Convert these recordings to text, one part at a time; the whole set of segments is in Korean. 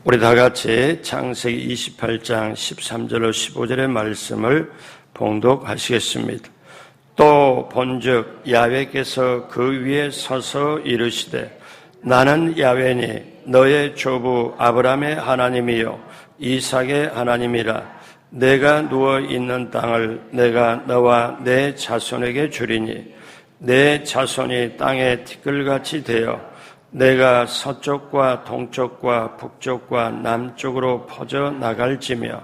우리 다 같이 창세기 28장 13절로 15절의 말씀을 봉독하시겠습니다. 또 본즉 야훼께서 그 위에 서서 이르시되 나는 야훼니 너의 조부 아브라함의 하나님이요 이삭의 하나님이라. 내가 누워 있는 땅을 내가 너와 내 자손에게 주리니 내 자손이 땅의 티끌같이 되어 내가 서쪽과 동쪽과 북쪽과 남쪽으로 퍼져 나갈지며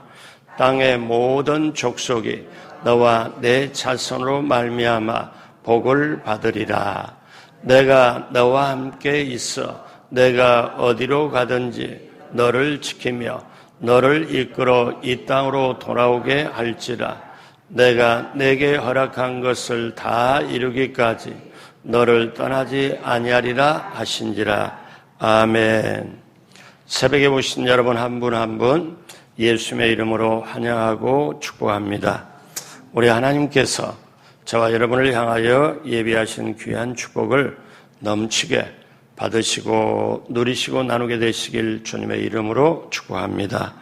땅의 모든 족속이 너와 내 자손으로 말미암아 복을 받으리라. 내가 너와 함께 있어 내가 어디로 가든지 너를 지키며 너를 이끌어 이 땅으로 돌아오게 할지라. 내가 내게 허락한 것을 다 이루기까지 너를 떠나지 아니하리라 하신지라. 아멘. 새벽에 오신 여러분 한 분 한 분 예수님의 이름으로 환영하고 축복합니다. 우리 하나님께서 저와 여러분을 향하여 예비하신 귀한 축복을 넘치게 받으시고 누리시고 나누게 되시길 주님의 이름으로 축복합니다.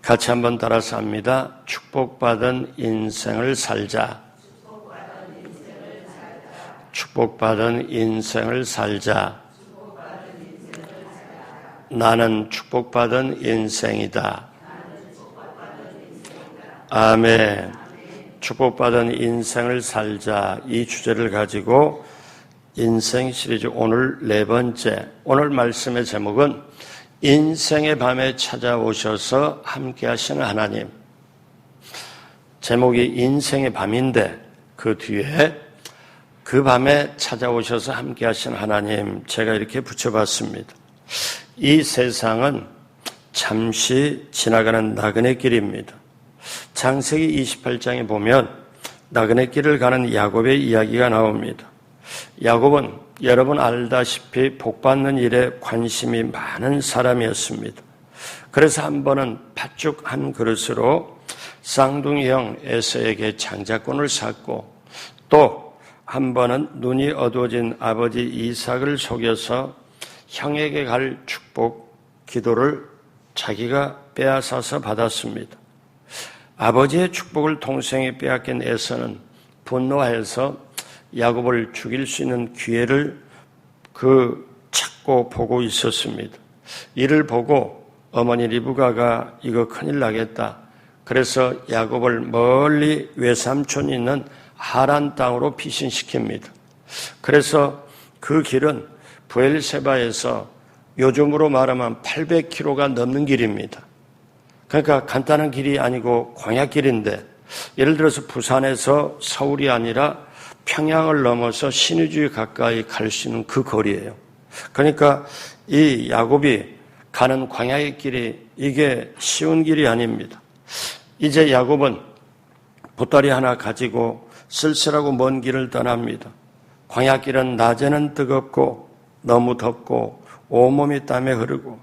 같이 한번 따라서 합니다. 축복받은 인생을 살자. 축복받은 인생을 살자. 나는 축복받은 인생이다. 아멘. 축복받은 인생을 살자. 이 주제를 가지고 인생 시리즈 오늘 4번째. 오늘 말씀의 제목은 인생의 밤에 찾아오셔서 함께 하시는 하나님. 제목이 인생의 밤인데 그 뒤에 그 밤에 찾아오셔서 함께 하신 하나님, 제가 이렇게 붙여봤습니다. 이 세상은 잠시 지나가는 나그네 길입니다. 창세기 28장에 보면 나그네 길을 가는 야곱의 이야기가 나옵니다. 야곱은 여러분 알다시피 복받는 일에 관심이 많은 사람이었습니다. 그래서 한 번은 팥죽 한 그릇으로 쌍둥이 형 에서에게 장자권을 샀고 또 한 번은 눈이 어두워진 아버지 이삭을 속여서 형에게 갈 축복 기도를 자기가 빼앗아서 받았습니다. 아버지의 축복을 동생이 빼앗긴 에서는 분노해서 야곱을 죽일 수 있는 기회를 찾고 보고 있었습니다. 이를 보고 어머니 리브가가 이거 큰일 나겠다. 그래서 야곱을 멀리 외삼촌이 있는 하란 땅으로 피신시킵니다. 그래서 그 길은 브엘세바에서 요즘으로 말하면 800km가 넘는 길입니다. 그러니까 간단한 길이 아니고 광야길인데 예를 들어서 부산에서 서울이 아니라 평양을 넘어서 신의주에 가까이 갈 수 있는 그 거리예요. 그러니까 이 야곱이 가는 광야의 길이 이게 쉬운 길이 아닙니다. 이제 야곱은 보따리 하나 가지고 쓸쓸하고 먼 길을 떠납니다. 광야길은 낮에는 뜨겁고 너무 덥고 온몸이 땀에 흐르고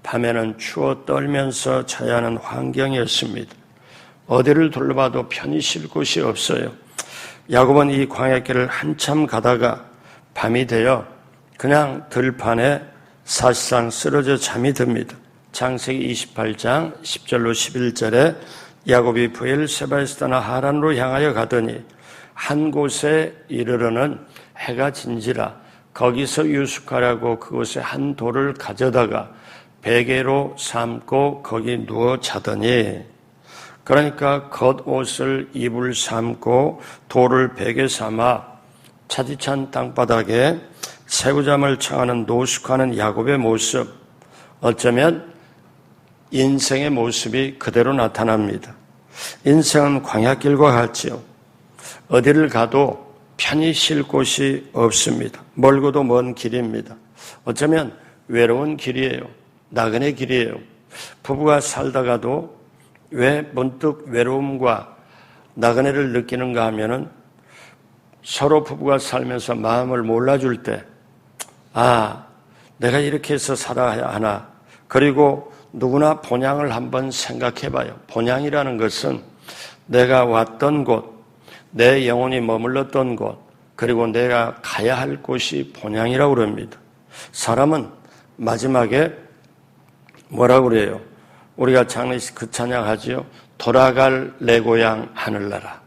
밤에는 추워 떨면서 자야 하는 환경이었습니다. 어디를 둘러봐도 편히 쉴 곳이 없어요. 야곱은 이 광야길을 한참 가다가 밤이 되어 그냥 들판에 사실상 쓰러져 잠이 듭니다. 창세기 28장 10절로 11절에 야곱이 브엘세바에서 떠나 하란으로 향하여 가더니 한 곳에 이르러는 해가 진지라 거기서 유숙하라고 그곳에 한 돌을 가져다가 베개로 삼고 거기 누워 자더니 그러니까 겉옷을 이불 삼고 돌을 베개 삼아 차디찬 땅바닥에 새우잠을 청하는 노숙하는 야곱의 모습 어쩌면 인생의 모습이 그대로 나타납니다. 인생은 광야길과 같지요. 어디를 가도 편히 쉴 곳이 없습니다. 멀고도 먼 길입니다. 어쩌면 외로운 길이에요. 나그네 길이에요. 부부가 살다가도 왜 문득 외로움과 나그네를 느끼는가 하면은 서로 부부가 살면서 마음을 몰라줄 때, 내가 이렇게 해서 살아야 하나. 그리고 누구나 본향을 한번 생각해봐요. 본향이라는 것은 내가 왔던 곳, 내 영혼이 머물렀던 곳, 그리고 내가 가야 할 곳이 본향이라고 그럽니다. 사람은 마지막에 뭐라고 그래요? 우리가 장례식 그 찬양하지요. 돌아갈 내 고향 하늘나라.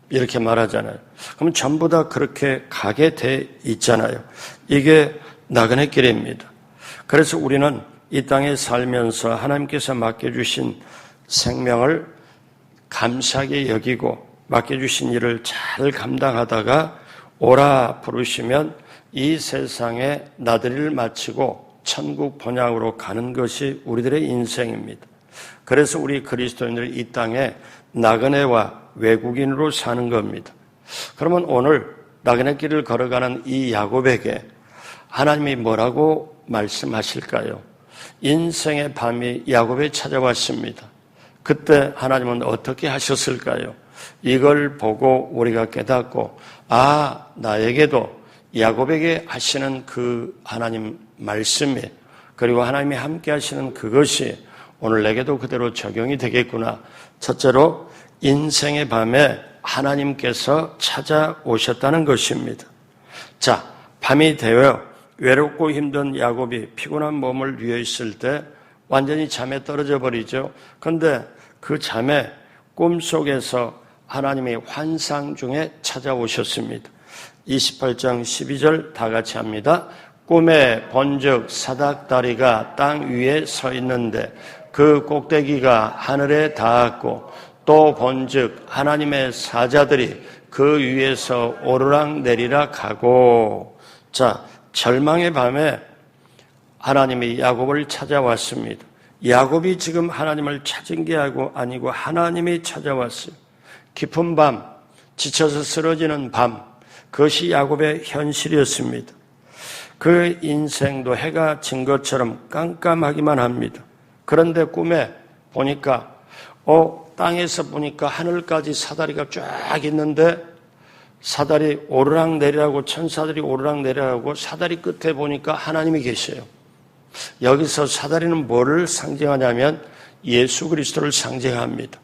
이렇게 말하잖아요. 그럼 전부 다 그렇게 가게 돼 있잖아요. 이게 나그네 길입니다. 그래서 우리는 이 땅에 살면서 하나님께서 맡겨주신 생명을 감사하게 여기고 맡겨주신 일을 잘 감당하다가 오라 부르시면 이 세상에 나들이를 마치고 천국 본향으로 가는 것이 우리들의 인생입니다. 그래서 우리 그리스도인들이 이 땅에 나그네와 외국인으로 사는 겁니다. 그러면 오늘 나그네 길을 걸어가는 이 야곱에게 하나님이 뭐라고 말씀하실까요? 인생의 밤이 야곱에 찾아왔습니다. 그때 하나님은 어떻게 하셨을까요? 이걸 보고 우리가 깨닫고 나에게도 야곱에게 하시는 그 하나님 말씀이 그리고 하나님이 함께 하시는 그것이 오늘 내게도 그대로 적용이 되겠구나. 첫째로 인생의 밤에 하나님께서 찾아오셨다는 것입니다. 자, 밤이 되어 외롭고 힘든 야곱이 피곤한 몸을 누워 있을 때 완전히 잠에 떨어져 버리죠. 그런데 그 잠에 꿈속에서 하나님이 환상 중에 찾아오셨습니다. 28장 12절 다 같이 합니다. 꿈에 본즉 사닥다리가 땅 위에 서 있는데 그 꼭대기가 하늘에 닿았고 또 본즉 하나님의 사자들이 그 위에서 오르락 내리락 하고. 자, 절망의 밤에 하나님이 야곱을 찾아왔습니다. 야곱이 지금 하나님을 찾은 게 아니고 하나님이 찾아왔어요. 깊은 밤, 지쳐서 쓰러지는 밤, 그것이 야곱의 현실이었습니다. 그 인생도 해가 진 것처럼 깜깜하기만 합니다. 그런데 꿈에 보니까 땅에서 보니까 하늘까지 사다리가 쫙 있는데 사다리 오르락내리락하고 천사들이 오르락내리락하고 사다리 끝에 보니까 하나님이 계셔요. 여기서 사다리는 뭐를 상징하냐면 예수 그리스도를 상징합니다.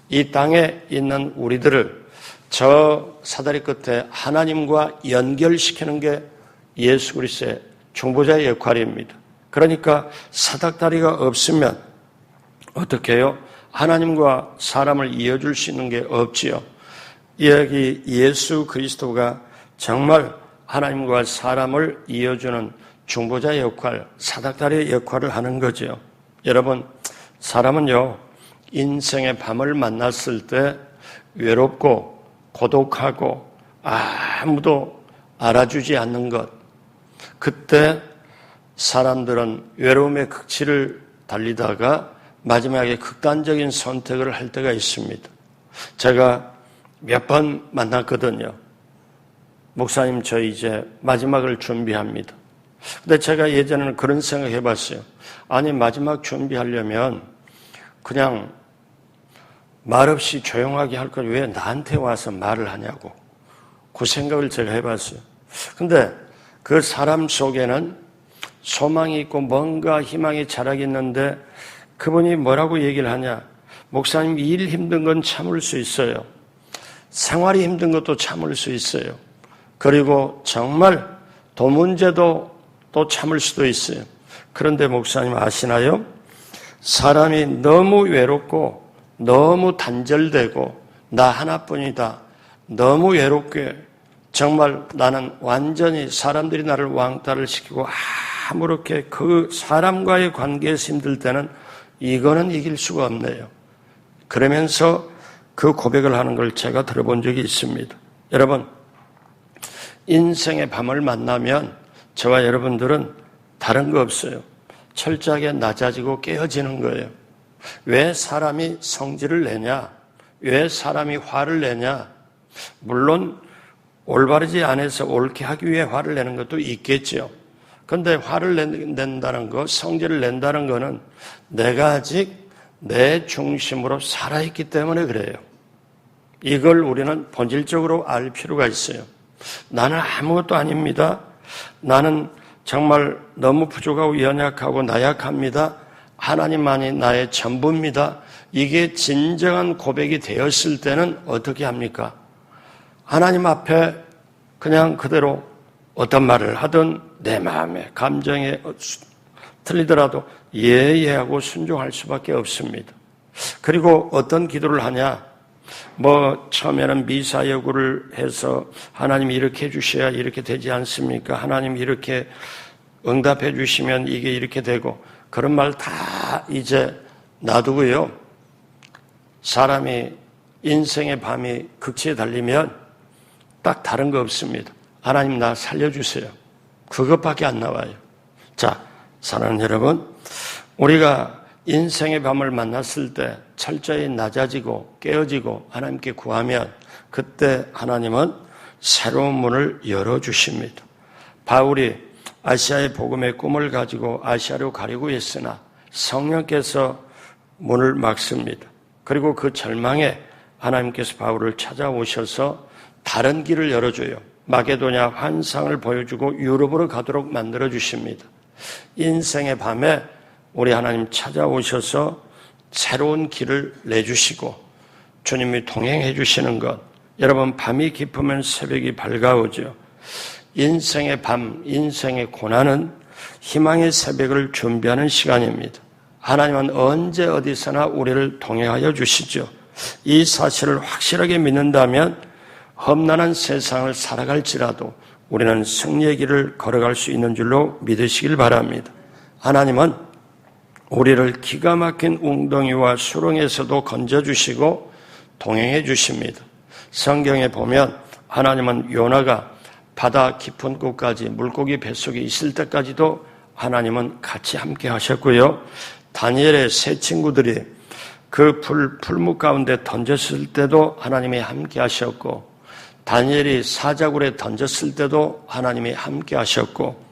이 땅에 있는 우리들을 저 사다리 끝에 하나님과 연결시키는 게 예수 그리스도의 중보자의 역할입니다. 그러니까 사닥다리가 없으면 어떻게 해요? 하나님과 사람을 이어줄 수 있는 게 없지요. 여기 예수 그리스도가 정말 하나님과 사람을 이어주는 중보자의 역할, 사닥다리의 역할을 하는 거죠. 여러분, 사람은요, 인생의 밤을 만났을 때 외롭고 고독하고 아무도 알아주지 않는 것, 그때 사람들은 외로움의 극치를 달리다가 마지막에 극단적인 선택을 할 때가 있습니다. 제가 몇 번 만났거든요. 목사님, 저 이제 마지막을 준비합니다. 근데 제가 예전에는 그런 생각 해봤어요. 아니, 마지막 준비하려면 그냥 말없이 조용하게 할 걸 왜 나한테 와서 말을 하냐고. 그 생각을 제가 해봤어요. 근데 그 사람 속에는 소망이 있고 뭔가 희망이 자라겠는데 그분이 뭐라고 얘기를 하냐. 목사님, 일 힘든 건 참을 수 있어요. 생활이 힘든 것도 참을 수 있어요. 그리고 정말 돈 문제도 또 참을 수도 있어요. 그런데 목사님 아시나요? 사람이 너무 외롭고 너무 단절되고 나 하나뿐이다. 너무 외롭게 정말 나는 완전히 사람들이 나를 왕따를 시키고 아무렇게 그 사람과의 관계에서 힘들 때는 이거는 이길 수가 없네요. 그러면서 그 고백을 하는 걸 제가 들어본 적이 있습니다. 여러분, 인생의 밤을 만나면 저와 여러분들은 다른 거 없어요. 철저하게 낮아지고 깨어지는 거예요. 왜 사람이 성질을 내냐? 왜 사람이 화를 내냐? 물론 올바르지 않아서 옳게 하기 위해 화를 내는 것도 있겠죠. 그런데 화를 낸다는 거, 성질을 낸다는 거는 내가 아직 내 중심으로 살아있기 때문에 그래요. 이걸 우리는 본질적으로 알 필요가 있어요. 나는 아무것도 아닙니다. 나는 정말 너무 부족하고 연약하고 나약합니다. 하나님만이 나의 전부입니다. 이게 진정한 고백이 되었을 때는 어떻게 합니까? 하나님 앞에 그냥 그대로 어떤 말을 하든 내 마음에 감정에 틀리더라도 예하고 순종할 수밖에 없습니다. 그리고 어떤 기도를 하냐? 처음에는 미사 여구를 해서 하나님 이렇게 해주셔야 이렇게 되지 않습니까? 하나님 이렇게 응답해 주시면 이게 이렇게 되고, 그런 말 다 이제 놔두고요. 사람이 인생의 밤이 극치에 달리면 딱 다른 거 없습니다. 하나님 나 살려주세요. 그것밖에 안 나와요. 자, 사랑하는 여러분, 우리가 인생의 밤을 만났을 때 철저히 낮아지고 깨어지고 하나님께 구하면 그때 하나님은 새로운 문을 열어주십니다. 바울이 아시아의 복음의 꿈을 가지고 아시아로 가려고 했으나 성령께서 문을 막습니다. 그리고 그 절망에 하나님께서 바울을 찾아오셔서 다른 길을 열어줘요. 마게도냐 환상을 보여주고 유럽으로 가도록 만들어주십니다. 인생의 밤에 우리 하나님 찾아오셔서 새로운 길을 내주시고 주님이 동행해 주시는 것, 여러분 밤이 깊으면 새벽이 밝아오죠. 인생의 밤, 인생의 고난은 희망의 새벽을 준비하는 시간입니다. 하나님은 언제 어디서나 우리를 동행하여 주시죠. 이 사실을 확실하게 믿는다면 험난한 세상을 살아갈지라도 우리는 승리의 길을 걸어갈 수 있는 줄로 믿으시길 바랍니다. 하나님은 우리를 기가 막힌 웅덩이와 수렁에서도 건져주시고 동행해 주십니다. 성경에 보면 하나님은 요나가 바다 깊은 곳까지 물고기 뱃속에 있을 때까지도 하나님은 같이 함께 하셨고요. 다니엘의 세 친구들이 그 풀무 가운데 던졌을 때도 하나님이 함께 하셨고, 다니엘이 사자굴에 던졌을 때도 하나님이 함께 하셨고,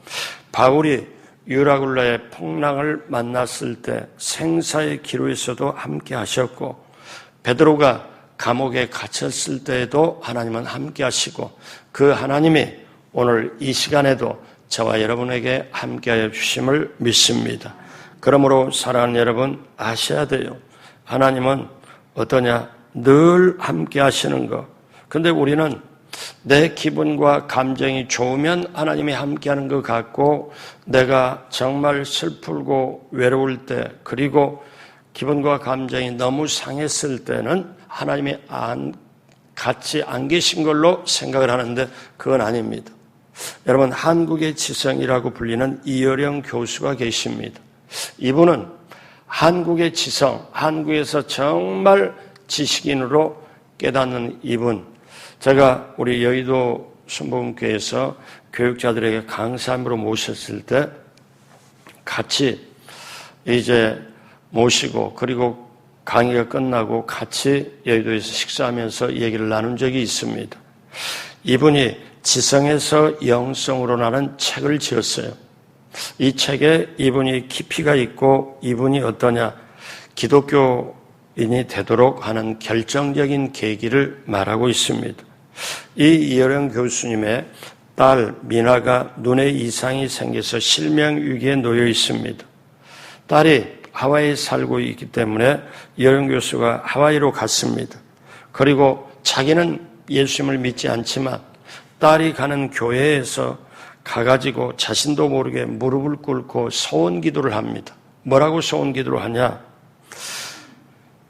바울이 유라굴라의 풍랑을 만났을 때 생사의 기로에서도 함께 하셨고, 베드로가 감옥에 갇혔을 때에도 하나님은 함께 하시고, 그 하나님이 오늘 이 시간에도 저와 여러분에게 함께하여 주심을 믿습니다. 그러므로 사랑하는 여러분, 아셔야 돼요. 하나님은 어떠냐? 늘 함께 하시는 것. 근데 우리는 내 기분과 감정이 좋으면 하나님이 함께하는 것 같고, 내가 정말 슬프고 외로울 때, 그리고 기분과 감정이 너무 상했을 때는 하나님이 같이 안 계신 걸로 생각을 하는데 그건 아닙니다. 여러분, 한국의 지성이라고 불리는 이어령 교수가 계십니다. 이분은 한국의 지성, 한국에서 정말 지식인으로 깨닫는 이분, 제가 우리 여의도 순복음교회에서 교육자들에게 강사님으로 모셨을 때 같이 이제 모시고, 그리고 강의가 끝나고 같이 여의도에서 식사하면서 얘기를 나눈 적이 있습니다. 이분이 지성에서 영성으로 나는 책을 지었어요. 이 책에 이분이 깊이가 있고 이분이 어떠냐, 기독교인이 되도록 하는 결정적인 계기를 말하고 있습니다. 이 이어령 교수님의 딸 미나가 눈에 이상이 생겨서 실명위기에 놓여 있습니다. 딸이 하와이에 살고 있기 때문에 이어령 교수가 하와이로 갔습니다. 그리고 자기는 예수님을 믿지 않지만 딸이 가는 교회에서 가가지고 자신도 모르게 무릎을 꿇고 소원 기도를 합니다. 뭐라고 소원 기도를 하냐?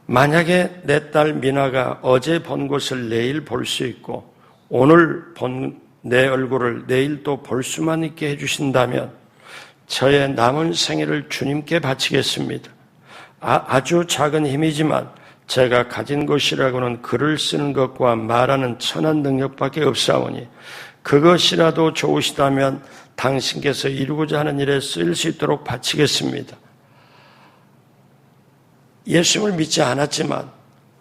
만약에 내 딸 미나가 어제 본 것을 내일 볼 수 있고 오늘 본 내 얼굴을 내일 또 볼 수만 있게 해주신다면 저의 남은 생애를 주님께 바치겠습니다. 아주 작은 힘이지만 제가 가진 것이라고는 글을 쓰는 것과 말하는 천한 능력밖에 없사오니 그것이라도 좋으시다면 당신께서 이루고자 하는 일에 쓰일 수 있도록 바치겠습니다. 예수님을 믿지 않았지만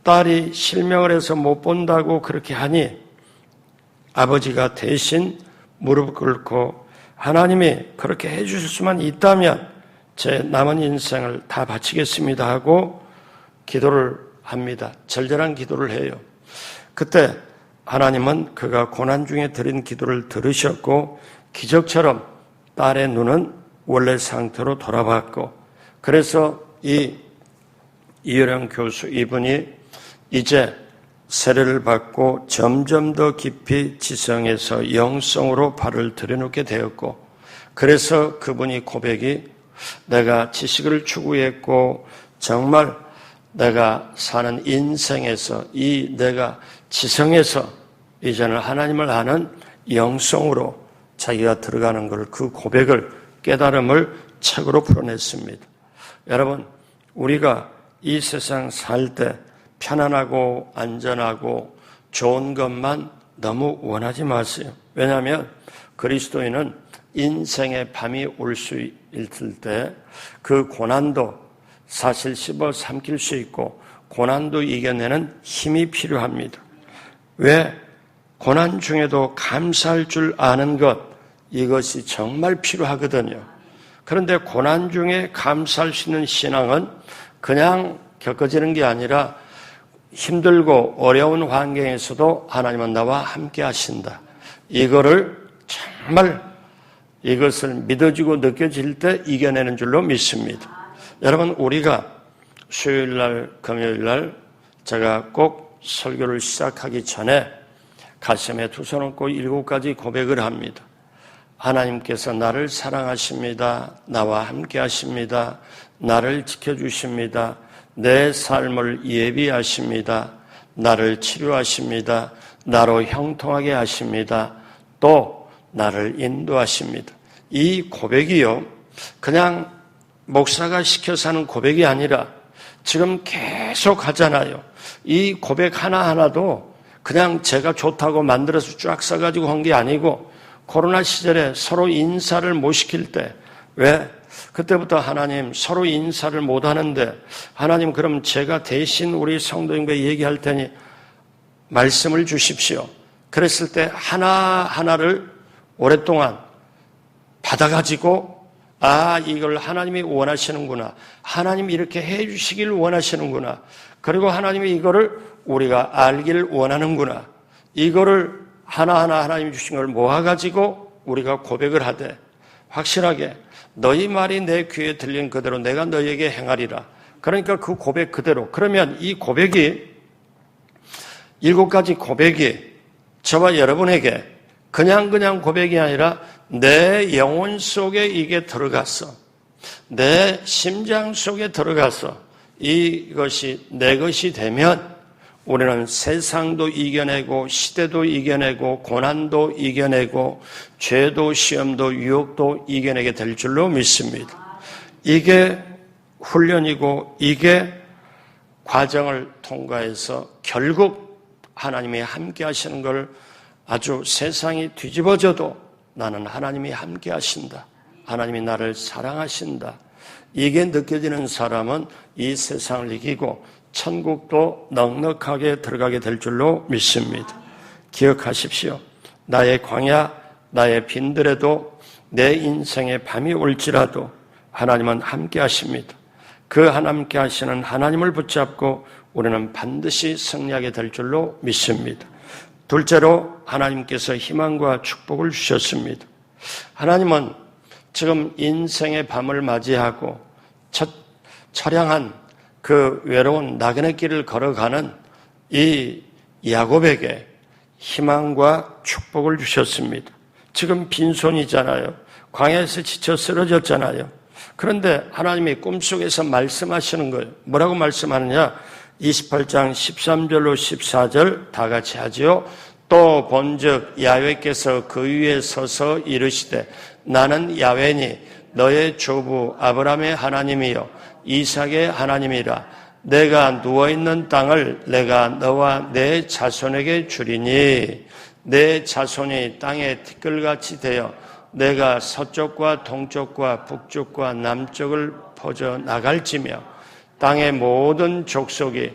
딸이 실명을 해서 못 본다고 그렇게 하니 아버지가 대신 무릎 꿇고 하나님이 그렇게 해주실 수만 있다면 제 남은 인생을 다 바치겠습니다 하고 기도를 합니다. 절절한 기도를 해요. 그때 하나님은 그가 고난 중에 드린 기도를 들으셨고 기적처럼 딸의 눈은 원래 상태로 돌아왔고, 그래서 이어령 교수 이분이 이제 세례를 받고 점점 더 깊이 지성에서 영성으로 발을 들여놓게 되었고, 그래서 그분이 고백이 내가 지식을 추구했고 정말 내가 사는 인생에서 이 내가 지성에서 이제는 하나님을 아는 영성으로 자기가 들어가는 걸, 그 고백을, 깨달음을 책으로 풀어냈습니다. 여러분, 우리가 이 세상 살 때 편안하고 안전하고 좋은 것만 너무 원하지 마세요. 왜냐하면 그리스도인은 인생의 밤이 올 수 있을 때 그 고난도 사실 씹어 삼킬 수 있고 고난도 이겨내는 힘이 필요합니다. 왜? 고난 중에도 감사할 줄 아는 것, 이것이 정말 필요하거든요. 그런데 고난 중에 감사할 수 있는 신앙은 그냥 겪어지는 게 아니라 힘들고 어려운 환경에서도 하나님은 나와 함께 하신다. 이거를 정말 이것을 믿어지고 느껴질 때 이겨내는 줄로 믿습니다. 여러분, 우리가 수요일날, 금요일날 제가 꼭 설교를 시작하기 전에 가슴에 두 손 얹고 7가지 고백을 합니다. 하나님께서 나를 사랑하십니다. 나와 함께 하십니다. 나를 지켜주십니다. 내 삶을 예비하십니다. 나를 치료하십니다. 나로 형통하게 하십니다. 또 나를 인도하십니다. 이 고백이요, 그냥 목사가 시켜서 하는 고백이 아니라 지금 계속 하잖아요. 이 고백 하나하나도 그냥 제가 좋다고 만들어서 쫙 써가지고 한 게 아니고 코로나 시절에 서로 인사를 못 시킬 때, 왜? 그때부터 하나님 서로 인사를 못 하는데 하나님 그럼 제가 대신 우리 성도님과 얘기할 테니 말씀을 주십시오. 그랬을 때 하나하나를 오랫동안 받아가지고 이걸 하나님이 원하시는구나. 하나님이 이렇게 해주시길 원하시는구나. 그리고 하나님이 이거를 우리가 알기를 원하는구나. 이거를 하나하나 하나님이 주신 걸 모아가지고 우리가 고백을 하되 확실하게 너희 말이 내 귀에 들린 그대로 내가 너희에게 행하리라. 그러니까 그 고백 그대로. 그러면 이 고백이 7가지 고백이 저와 여러분에게 그냥 고백이 아니라 내 영혼 속에 이게 들어갔어. 내 심장 속에 들어가서 이것이 내 것이 되면 우리는 세상도 이겨내고 시대도 이겨내고 고난도 이겨내고 죄도 시험도 유혹도 이겨내게 될 줄로 믿습니다. 이게 훈련이고 이게 과정을 통과해서 결국 하나님이 함께 하시는 걸 아주 세상이 뒤집어져도 나는 하나님이 함께 하신다. 하나님이 나를 사랑하신다. 이게 느껴지는 사람은 이 세상을 이기고 천국도 넉넉하게 들어가게 될 줄로 믿습니다. 기억하십시오. 나의 광야, 나의 빈들에도 내 인생의 밤이 올지라도 하나님은 함께 하십니다. 그 하나님께 하시는 하나님을 붙잡고 우리는 반드시 승리하게 될 줄로 믿습니다. 둘째로 하나님께서 희망과 축복을 주셨습니다. 하나님은 지금 인생의 밤을 맞이하고 처량한 그 외로운 나그네 길을 걸어가는 이 야곱에게 희망과 축복을 주셨습니다. 지금 빈손이잖아요. 광야에서 지쳐 쓰러졌잖아요. 그런데 하나님이 꿈속에서 말씀하시는 거예요. 뭐라고 말씀하느냐? 28장 13절로 14절 다 같이 하지요. 또 본즉 야훼께서 그 위에 서서 이르시되 나는 야훼니 너의 조부 아브라함의 하나님이요 이삭의 하나님이라. 내가 누워있는 땅을 내가 너와 내 자손에게 주리니 내 자손이 땅의 티끌같이 되어 내가 서쪽과 동쪽과 북쪽과 남쪽을 퍼져 나갈지며 땅의 모든 족속이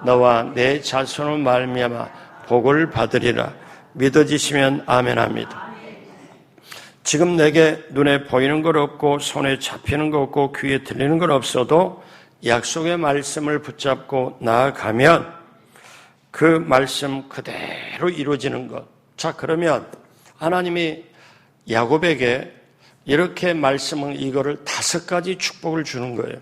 너와 내 자손을 말미암아 복을 받으리라. 믿어지시면 아멘합니다. 지금 내게 눈에 보이는 것 없고 손에 잡히는 것 없고 귀에 들리는 것 없어도 약속의 말씀을 붙잡고 나아가면 그 말씀 그대로 이루어지는 것. 자, 그러면 하나님이 야곱에게 이렇게 말씀은 이거를 5가지 축복을 주는 거예요.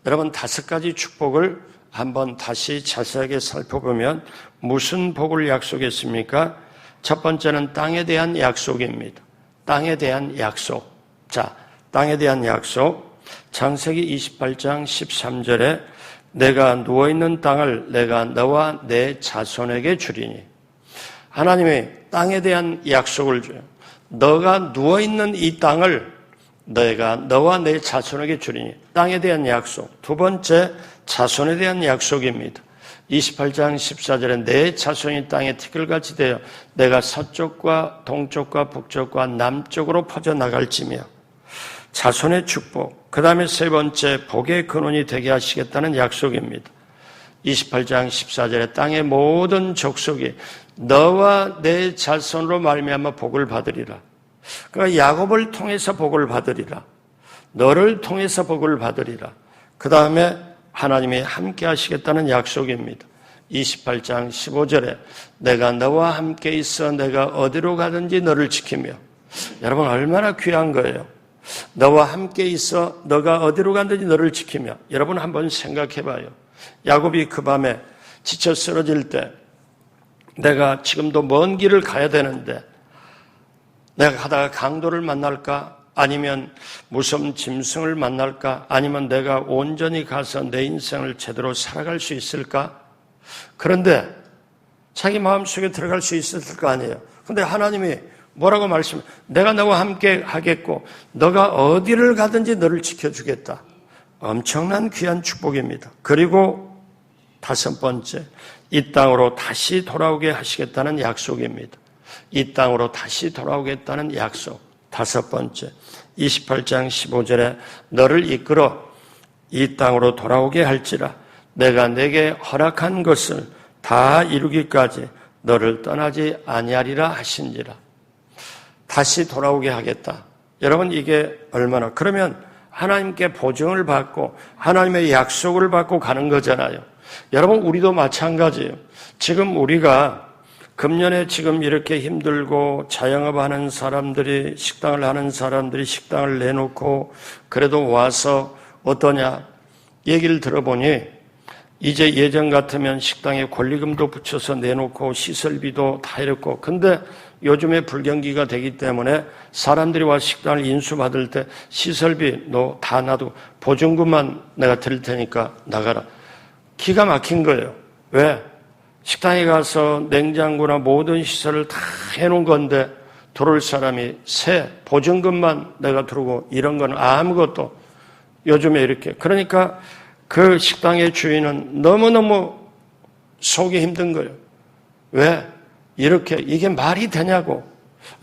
여러분 5가지 축복을 한번 다시 자세하게 살펴보면 무슨 복을 약속했습니까? 첫 번째는 땅에 대한 약속입니다. 땅에 대한 약속. 자, 땅에 대한 약속. 창세기 28장 13절에 내가 누워있는 땅을 내가 너와 내 자손에게 주리니, 하나님이 땅에 대한 약속을 줘요. 너가 누워있는 이 땅을 내가 너와 내 자손에게 주리니, 땅에 대한 약속. 두 번째, 자손에 대한 약속입니다. 28장 14절에 내 자손이 땅에 티끌같이 되어 내가 서쪽과 동쪽과 북쪽과 남쪽으로 퍼져나갈지며, 자손의 축복. 그 다음에 세 번째, 복의 근원이 되게 하시겠다는 약속입니다. 28장 14절에 땅의 모든 족속이 너와 내 자손으로 말미암아 복을 받으리라. 그러니까 야곱을 통해서 복을 받으리라. 너를 통해서 복을 받으리라. 그 다음에 하나님이 함께 하시겠다는 약속입니다. 28장 15절에 내가 너와 함께 있어 내가 어디로 가든지 너를 지키며. 여러분, 얼마나 귀한 거예요. 너와 함께 있어 너가 어디로 가든지 너를 지키며. 여러분 한번 생각해 봐요. 야곱이 그 밤에 지쳐 쓰러질 때 내가 지금도 먼 길을 가야 되는데 내가 가다가 강도를 만날까? 아니면 무서운 짐승을 만날까? 아니면 내가 온전히 가서 내 인생을 제대로 살아갈 수 있을까? 그런데 자기 마음속에 들어갈 수 있었을 거 아니에요. 근데 하나님이 뭐라고 말씀해? 내가 너와 함께 하겠고 너가 어디를 가든지 너를 지켜주겠다. 엄청난 귀한 축복입니다. 그리고 다섯 번째, 이 땅으로 다시 돌아오게 하시겠다는 약속입니다. 이 땅으로 다시 돌아오겠다는 약속. 다섯 번째, 28장 15절에 너를 이끌어 이 땅으로 돌아오게 할지라 내가 내게 허락한 것을 다 이루기까지 너를 떠나지 아니하리라 하신지라. 다시 돌아오게 하겠다. 여러분, 이게 얼마나, 그러면 하나님께 보증을 받고 하나님의 약속을 받고 가는 거잖아요. 여러분, 우리도 마찬가지예요. 지금 우리가 금년에 지금 이렇게 힘들고 자영업하는 사람들이, 식당을 하는 사람들이 식당을 내놓고 그래도 와서 어떠냐 얘기를 들어보니 이제 예전 같으면 식당에 권리금도 붙여서 내놓고 시설비도 다 이렇고, 근데 요즘에 불경기가 되기 때문에 사람들이 와서 식당을 인수받을 때 시설비 너 다 놔두고 보증금만 내가 드릴 테니까 나가라. 기가 막힌 거예요. 왜? 식당에 가서 냉장고나 모든 시설을 다 해놓은 건데 들어올 사람이 새 보증금만 내가 두고 이런 건 아무것도 요즘에 이렇게. 그러니까 그 식당의 주인은 너무너무 속이 힘든 거예요. 왜? 이렇게 이게 말이 되냐고.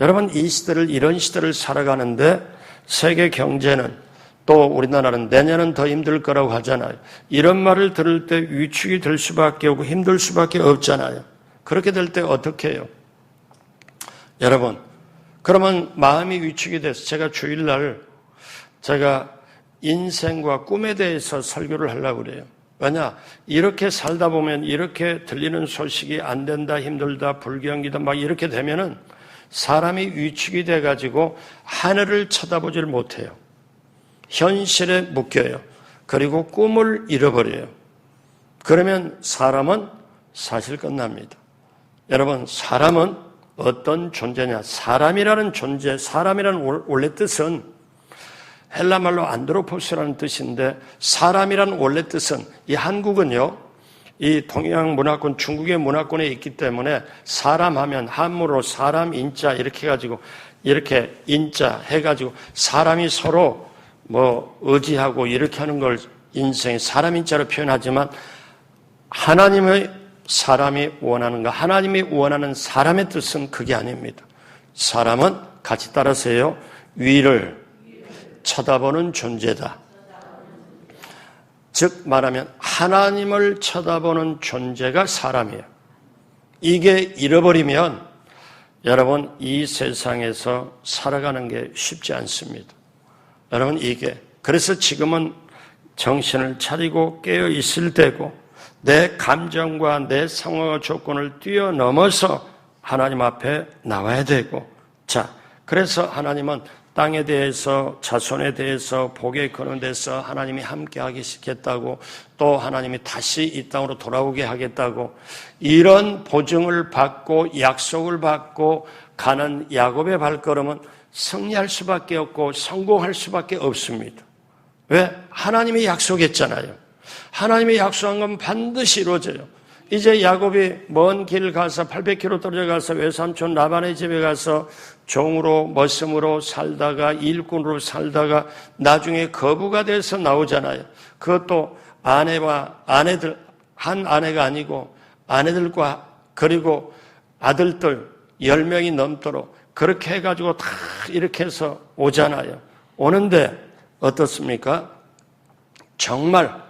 여러분, 이 시대를, 이런 시대를 살아가는데 세계 경제는 또 우리나라는 내년은 더 힘들 거라고 하잖아요. 이런 말을 들을 때 위축이 될 수밖에 없고 힘들 수밖에 없잖아요. 그렇게 될 때 어떻게 해요? 여러분, 그러면 마음이 위축이 돼서 제가 주일날 제가 인생과 꿈에 대해서 설교를 하려고 그래요. 왜냐? 이렇게 살다 보면 이렇게 들리는 소식이 안 된다, 힘들다, 불경기다 막 이렇게 되면은 사람이 위축이 돼가지고 하늘을 쳐다보질 못해요. 현실에 묶여요. 그리고 꿈을 잃어버려요. 그러면 사람은 사실 끝납니다. 여러분, 사람은 어떤 존재냐? 사람이라는 존재, 사람이라는 원래 뜻은 헬라말로 안드로포스라는 뜻인데, 사람이라는 원래 뜻은, 이 한국은요, 이 동양 문화권, 중국의 문화권에 있기 때문에 사람 하면 한문으로 사람 인자 이렇게 해가지고, 이렇게 인자 해가지고 사람이 서로 뭐 의지하고 이렇게 하는 걸 인생의 사람 인자로 표현하지만, 하나님의 사람이 원하는 거, 하나님이 원하는 사람의 뜻은 그게 아닙니다. 사람은 같이 따라서요, 위를 쳐다보는 존재다. 즉 말하면 하나님을 쳐다보는 존재가 사람이에요. 이게 잃어버리면 여러분, 이 세상에서 살아가는 게 쉽지 않습니다. 여러분, 이게 그래서 지금은 정신을 차리고 깨어 있을 때고 내 감정과 내 상황과 조건을 뛰어넘어서 하나님 앞에 나와야 되고, 자, 그래서 하나님은 땅에 대해서, 자손에 대해서, 복의 근원에 대해서 하나님이 함께 하겠다고, 또 하나님이 다시 이 땅으로 돌아오게 하겠다고, 이런 보증을 받고 약속을 받고 가는 야곱의 발걸음은 승리할 수밖에 없고 성공할 수밖에 없습니다. 왜? 하나님이 약속했잖아요. 하나님이 약속한 건 반드시 이루어져요. 이제 야곱이 먼 길 가서 800km 떨어져 가서 외삼촌 라반의 집에 가서 종으로 머슴으로 살다가 일꾼으로 살다가 나중에 거부가 돼서 나오잖아요. 그것도 아내와 아내들, 한 아내가 아니고 아내들과 그리고 아들들 10명이 넘도록 그렇게 해가지고 다 이렇게 해서 오잖아요. 오는데 어떻습니까? 정말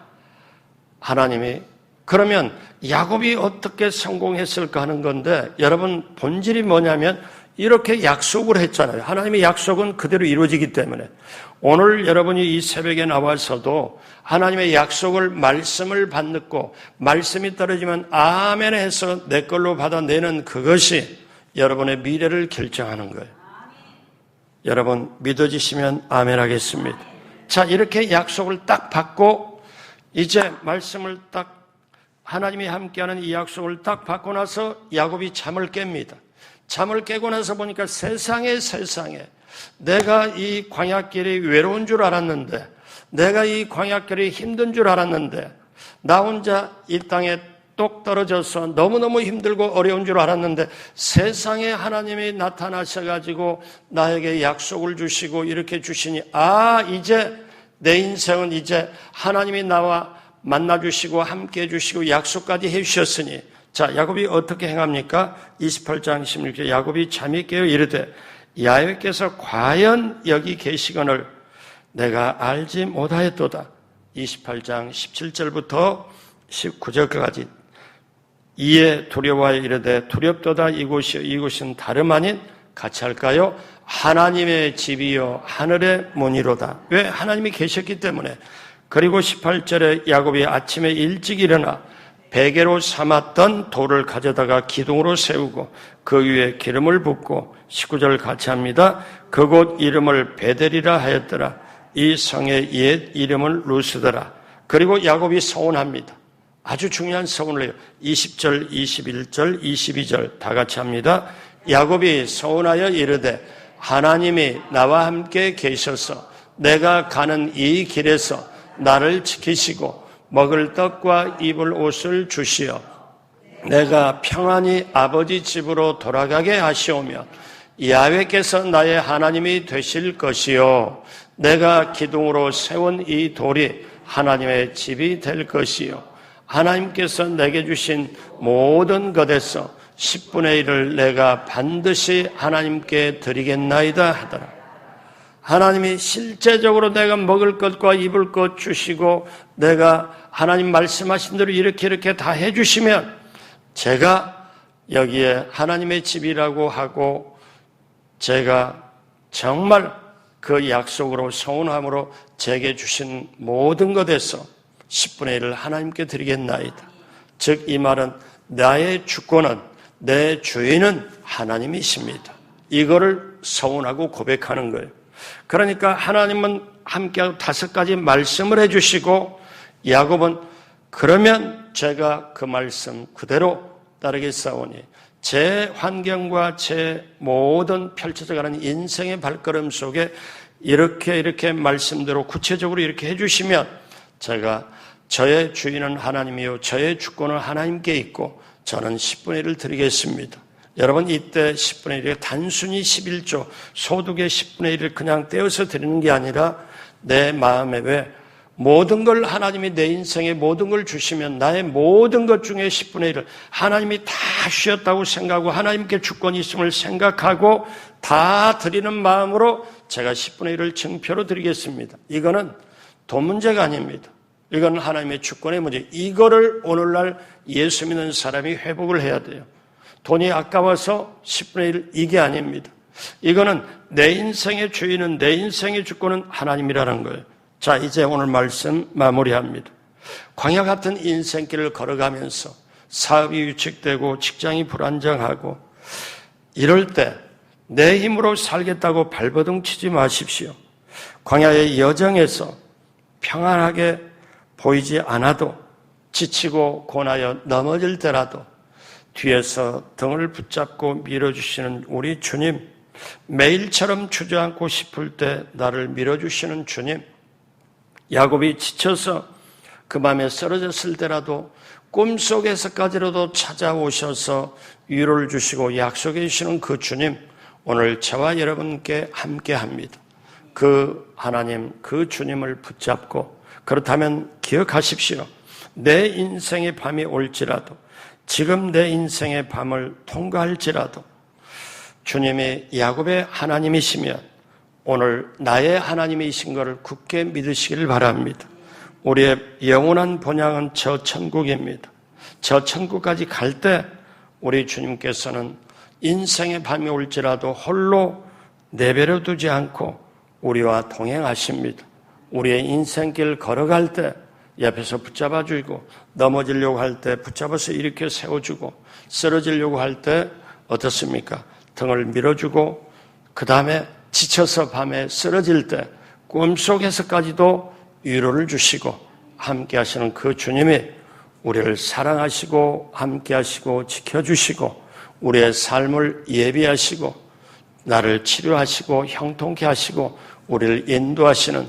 하나님이 그러면 야곱이 어떻게 성공했을까 하는 건데 여러분 본질이 뭐냐면 이렇게 약속을 했잖아요. 하나님의 약속은 그대로 이루어지기 때문에 오늘 여러분이 이 새벽에 나와서도 하나님의 약속을 말씀을 받고 말씀이 떨어지면 아멘 해서 내 걸로 받아내는 그것이 여러분의 미래를 결정하는 거예요. 여러분 믿어지시면 아멘 하겠습니다. 자, 이렇게 약속을 딱 받고 이제 말씀을 딱 하나님이 함께하는 이 약속을 딱 받고 나서 야곱이 잠을 깹니다. 잠을 깨고 나서 보니까 세상에 내가 이 광야길이 외로운 줄 알았는데 내가 이 광야길이 힘든 줄 알았는데 나 혼자 이 땅에 똑 떨어져서 너무너무 힘들고 어려운 줄 알았는데 세상에 하나님이 나타나셔가지고 나에게 약속을 주시고 이렇게 주시니 이제 내 인생은 이제 하나님이 나와 만나주시고 함께 해주시고 약속까지 해주셨으니 자, 야곱이 어떻게 행합니까? 28장 16절 야곱이 잠이 깨어 이르되 야훼께서 과연 여기 계시거늘 내가 알지 못하였도다. 28장 17절부터 19절까지 이에 두려워하여 이르되 두렵도다 이곳은 다름 아닌 같이 할까요? 하나님의 집이요 하늘의 문이로다. 왜? 하나님이 계셨기 때문에. 그리고 18절에 야곱이 아침에 일찍 일어나 베개로 삼았던 돌을 가져다가 기둥으로 세우고 그 위에 기름을 붓고 19절 같이 합니다. 그곳 이름을 베델이라 하였더라. 이 성의 옛 이름은 루스더라. 그리고 야곱이 서원합니다. 아주 중요한 서원을 해요. 20절, 21절, 22절 다 같이 합니다. 야곱이 서원하여 이르되 하나님이 나와 함께 계셔서 내가 가는 이 길에서 나를 지키시고 먹을 떡과 입을 옷을 주시어 내가 평안히 아버지 집으로 돌아가게 하시오며 야훼께서 나의 하나님이 되실 것이요 내가 기둥으로 세운 이 돌이 하나님의 집이 될 것이요 하나님께서 내게 주신 모든 것에서 10분의 1을 내가 반드시 하나님께 드리겠나이다 하더라. 하나님이 실제적으로 내가 먹을 것과 입을 것 주시고 내가 하나님 말씀하신 대로 이렇게 다 해주시면 제가 여기에 하나님의 집이라고 하고 제가 정말 그 약속으로 서운함으로 제게 주신 모든 것에서 10분의 1을 하나님께 드리겠나이다. 즉 이 말은 나의 주권은 내 주인은 하나님이십니다. 이거를 서운하고 고백하는 거예요. 그러니까 하나님은 함께하고 5가지 말씀을 해주시고 야곱은 그러면 제가 그 말씀 그대로 따르겠사오니 제 환경과 제 모든 펼쳐져가는 인생의 발걸음 속에 이렇게 말씀대로 구체적으로 이렇게 해주시면 제가 저의 주인은 하나님이요 저의 주권은 하나님께 있고 저는 10분의 1을 드리겠습니다. 여러분 이때 10분의 1이 단순히 11조 소득의 10분의 1을 그냥 떼어서 드리는 게 아니라 내 마음에 왜 모든 걸 하나님이 내 인생에 모든 걸 주시면 나의 모든 것 중에 10분의 1을 하나님이 다 주셨다고 생각하고 하나님께 주권이 있음을 생각하고 다 드리는 마음으로 제가 10분의 1을 증표로 드리겠습니다. 이거는 돈 문제가 아닙니다. 이건 하나님의 주권의 문제. 이거를 오늘날 예수 믿는 사람이 회복을 해야 돼요. 돈이 아까워서 10분의 1 이게 아닙니다. 이거는 내 인생의 주인은 내 인생의 주권은 하나님이라는 거예요. 자, 이제 오늘 말씀 마무리합니다. 광야 같은 인생길을 걸어가면서 사업이 위축되고 직장이 불안정하고 이럴 때 내 힘으로 살겠다고 발버둥 치지 마십시오. 광야의 여정에서 평안하게 보이지 않아도 지치고 고나여 넘어질 때라도 뒤에서 등을 붙잡고 밀어주시는 우리 주님, 매일처럼 주저앉고 싶을 때 나를 밀어주시는 주님, 야곱이 지쳐서 그 밤에 쓰러졌을 때라도 꿈속에서까지라도 찾아오셔서 위로를 주시고 약속해 주시는 그 주님, 오늘 저와 여러분께 함께합니다. 그 하나님, 그 주님을 붙잡고, 그렇다면 기억하십시오. 내 인생의 밤이 올지라도, 지금 내 인생의 밤을 통과할지라도 주님이 야곱의 하나님이시면 오늘 나의 하나님이신 것을 굳게 믿으시길 바랍니다. 우리의 영원한 본향은 저 천국입니다. 저 천국까지 갈 때 우리 주님께서는 인생의 밤이 올지라도 홀로 내버려 두지 않고 우리와 동행하십니다. 우리의 인생길 걸어갈 때 옆에서 붙잡아주고, 넘어지려고 할 때 붙잡아서 일으켜 세워주고, 쓰러지려고 할 때 어떻습니까? 등을 밀어주고, 그 다음에 지쳐서 밤에 쓰러질 때 꿈속에서까지도 위로를 주시고 함께 하시는 그 주님이 우리를 사랑하시고 함께 하시고 지켜주시고 우리의 삶을 예비하시고 나를 치료하시고 형통케 하시고 우리를 인도하시는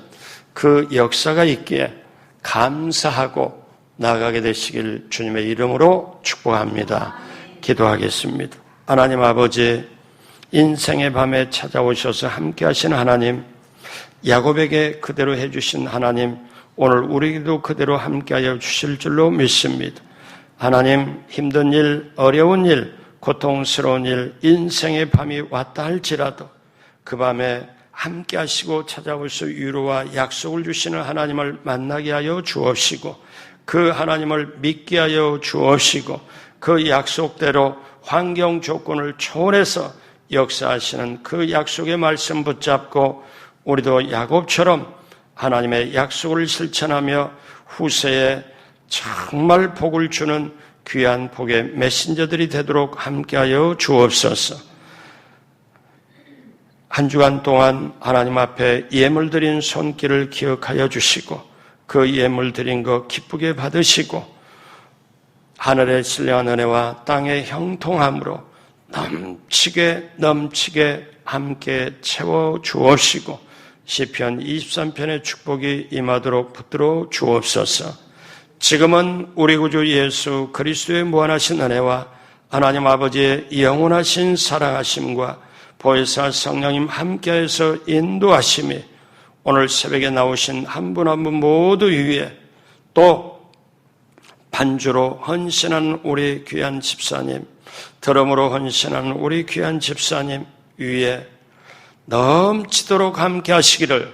그 역사가 있기에 감사하고 나아가게 되시길 주님의 이름으로 축복합니다. 기도하겠습니다. 하나님 아버지, 인생의 밤에 찾아오셔서 함께 하신 하나님, 야곱에게 그대로 해주신 하나님, 오늘 우리에게도 그대로 함께하여 주실 줄로 믿습니다. 하나님, 힘든 일, 어려운 일, 고통스러운 일, 인생의 밤이 왔다 할지라도 그 밤에 함께 하시고 찾아오셔서 위로와 약속을 주시는 하나님을 만나게 하여 주옵시고 그 하나님을 믿게 하여 주옵시고 그 약속대로 환경 조건을 초월해서 역사하시는 그 약속의 말씀 붙잡고 우리도 야곱처럼 하나님의 약속을 실천하며 후세에 정말 복을 주는 귀한 복의 메신저들이 되도록 함께하여 주옵소서. 한 주간 동안 하나님 앞에 예물 드린 손길을 기억하여 주시고 그 예물 드린 거 기쁘게 받으시고 하늘의 신령한 은혜와 땅의 형통함으로 넘치게 함께 채워 주옵시고 시편 23편의 축복이 임하도록 붙들어 주옵소서. 지금은 우리 구주 예수 그리스도의 무한하신 은혜와 하나님 아버지의 영원하신 사랑하심과 보혜사 성령님 함께해서 인도하심이 오늘 새벽에 나오신 한 분 한 분 모두 위에 또 반주로 헌신한 우리 귀한 집사님, 드럼으로 헌신한 우리 귀한 집사님 위에 넘치도록 함께 하시기를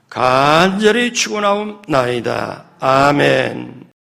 간절히 축원하옵나이다. 아멘.